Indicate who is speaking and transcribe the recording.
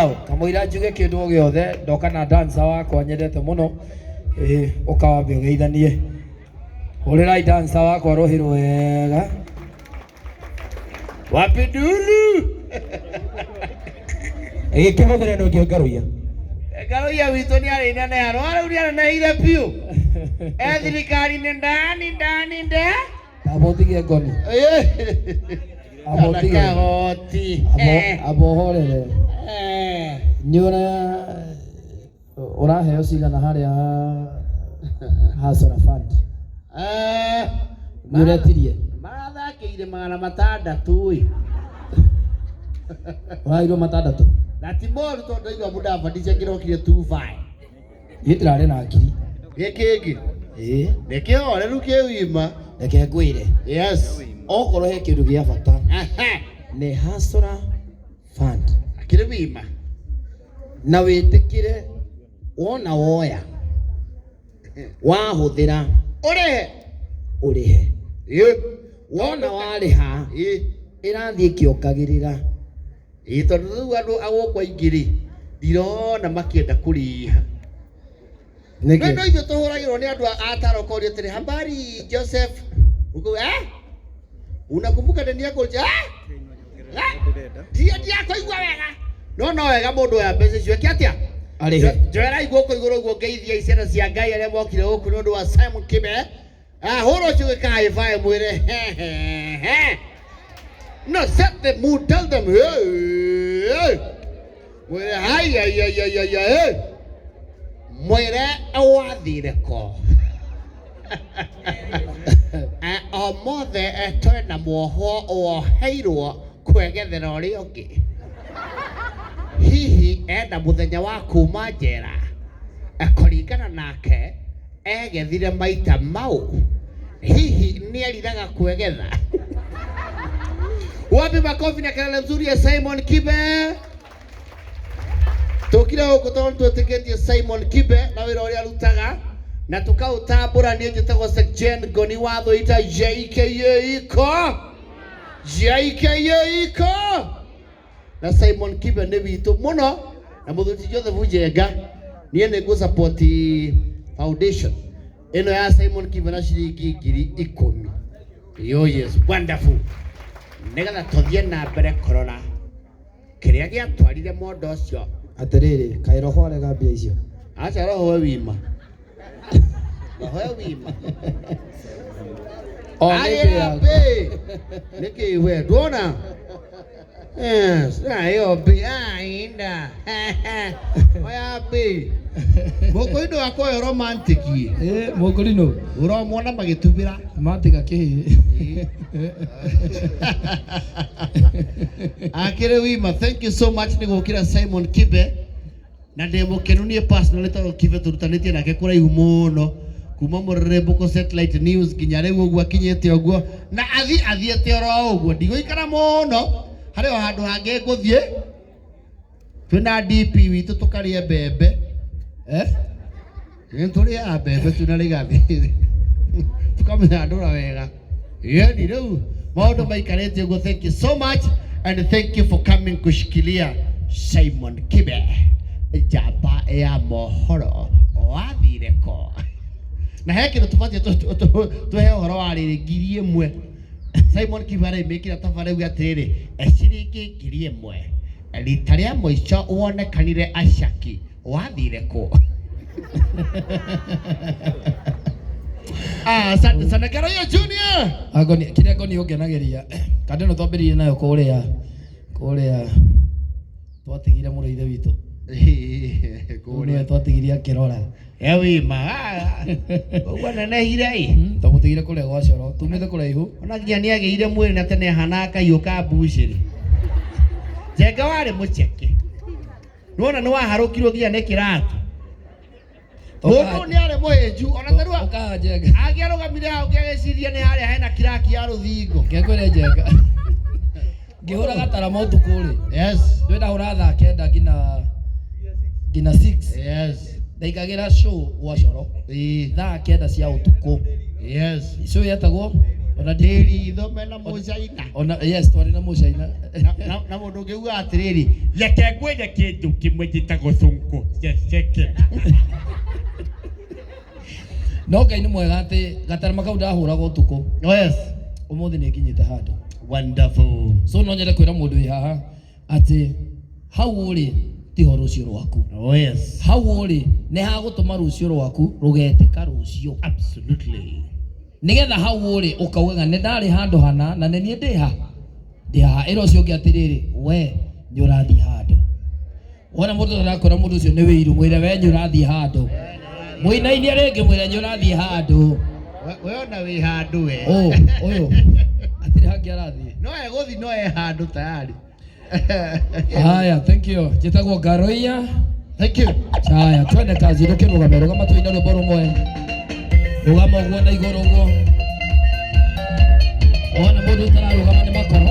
Speaker 1: Now kamuira njuge kindu giothe ndoka na dancer wakwa nyendete muno ukawa geithanie hurirai dancer wakwa rohiro wega wapidulu
Speaker 2: kihũthĩre no kĩo ngaruia
Speaker 1: ngaruia witũ nĩ arĩ nene hano arauria na ire piu thirikari nĩ ndani nda
Speaker 2: abotige ngoni
Speaker 1: abotige
Speaker 2: abohorere nyora uraheo cigana harĩa hasora fund nĩũretirie
Speaker 1: marathakĩire 600
Speaker 2: ũrairwo 6
Speaker 1: na ti moru tondũ igua Mudavadi kĩrokire 25
Speaker 2: gĩtirarĩ na ngiri
Speaker 1: gĩkĩngĩ nĩkĩhoreru kĩwima
Speaker 2: reke ngwĩre
Speaker 1: yes
Speaker 2: okorwo he kĩndũ gĩa bata nĩ hasora fund
Speaker 1: akĩrĩ wima
Speaker 2: na wĩtĩkĩre wona woya wahũthĩra ũrĩhe wona warĩha ĩrathiĩ kĩongagĩrĩra
Speaker 1: tondũ rĩu andũ agũkwa ingĩ-rĩ ndirona makĩenda kũrĩha no ithuĩ tũhũragĩrwo nĩ andũ a Taroko atĩrĩ habari Joseph unakumbuka deni yako ndiakũigua wega no wega mũndũ oya mbeca icio eke atĩa njoerai guoko igũrũ ũguo ngeithia iciana cia Ngai arĩa mokire gũkũ nĩ ũndũ wa Simon Kibe hũra ũcio gĩkaĩ bae mwĩre no set the mood, tell them hey mwĩre wathire ko omothe twena mwohwo woheirwo kwegethera ũrĩa ũngĩ hihi enda mũthenya wa kuma njera kũringana nake egethire maita mau hihi nĩeriraga kwegetha wapi makofi na kelele nzuri ya Simon Kibe tukire huko tondũ twĩtĩkĩtie Simon Kibe na wĩra ũrĩa arutaga na tukaũtambũra niĩ njĩtagwo Sejen Ngoni Watho ita JKA iko na Simon Kibe nĩ witũ mũno na mũthuri Joseph Njenga niĩ nĩ ngũ support foundation ĩno ya Simon Kibe na ciringi 10,000 yo yes wonderful nĩgetha tũthiĩ na mbere kũrora kĩrĩa gĩatwarire mũndũ ũcio
Speaker 2: atĩrĩrĩ kaĩ roho arega mbia icio
Speaker 1: acha roho we wima nĩkĩ we ndwona yo bi ainda oya bi mũkũrinũ wakwa yo romantic
Speaker 2: mũkũrinũ
Speaker 1: ũromwona magĩtubĩra
Speaker 2: matiga kĩhĩ
Speaker 1: akĩrĩ wima thank you so much nĩ gũkĩra Simon Kibe na ndĩ mũkenu niĩ personally tondũ Kibe tũrutanĩtie nake kũraihu mũno kuma Mũrerembũko Satellite News nginya rĩu ũguo akinyĩte ũguo na athiĩte oro ũguo ndigũikara mũno harĩ o handũ hangĩ ngũthiĩ twĩna DP witũ tũkarĩe mbembe tũrĩaga mbembe twĩna rĩgathĩ tũkamĩthandũra wega yani rĩu maũndũ maikarĩte ũguo thank you so much and thank you for coming kushikilia Simon Kibe njamba ya mohoro wathire ko na he kĩndũ tũbatiĩ tũhe ũhoro wa rĩrĩ 1,000 Simon Kibe araimĩkĩra tabarĩu atĩrĩrĩ ciringi 1,000 rita rĩa mũico wonekanire acaki wathire ko asante sana Karoya Junior
Speaker 2: agoni kĩrĩa ngoni ũngenagĩria kandi no twambĩrĩrie nayo kũrĩa twatigire mũrĩithe witũ kũrĩa twatigire akĩrora
Speaker 1: wima ũguo nenehire
Speaker 2: tũmũtigire kũrĩa gwa coro tumĩte kũraihu
Speaker 1: ona nginya nĩagĩire mwĩrĩ na tene hana kaiũ ka mbucĩrĩ Njenga warĩ mũceke nĩwona nĩwaharũkirwo nginya nĩ kĩratũ mũndũ nĩarĩ mũhĩnju ona tarua agĩarũgamire hau ngĩgĩciria nĩ harĩa hena kiraki ya rũthingo
Speaker 2: ngĩkwĩre Njenga ngĩhũra gatara ũtukũ rĩ
Speaker 1: yes
Speaker 2: ndahũra thaa 9 ngina 6
Speaker 1: yes
Speaker 2: ndaigagĩra show gwa coro thaa 9 cia ũtukũ
Speaker 1: yes
Speaker 2: show yetagwo
Speaker 1: ona diri thome na mucaina
Speaker 2: ona yes twari na mucaina
Speaker 1: na mundu ngiuga atiriri yake ngwenya kindu kimwe gitagwo thunku ceke
Speaker 2: no Ngai ni mwega ati gatarama kau ndahuraga utuku
Speaker 1: yes
Speaker 2: umuthi ni nginyite handu
Speaker 1: wonderful
Speaker 2: so no nyende kwira mundu wi haha ati hau uri tiho rucio rwaku
Speaker 1: yes
Speaker 2: hau uri ni ha gutuma rucio rwaku rugetika rucio
Speaker 1: absolutely
Speaker 2: nigetha hau uri ukauga ni ndari handu hana na ni ndiha iro cio ngi atiriri we ni urathi handu wona mundu arakora mundu ucio ni wiru mwire we ni urathi handu muinaini aringi mwire ni urathi handu
Speaker 1: we ona wi handu we
Speaker 2: uyu atiri hangi arathi
Speaker 1: no eguthi no handu tayari
Speaker 2: haya thank you jitagwo Garoia
Speaker 1: thank you
Speaker 2: haya twende kazi rugame tuina rwimbo rumwe rugama uguo na iguru uguo ona mundu utararugama ni makoro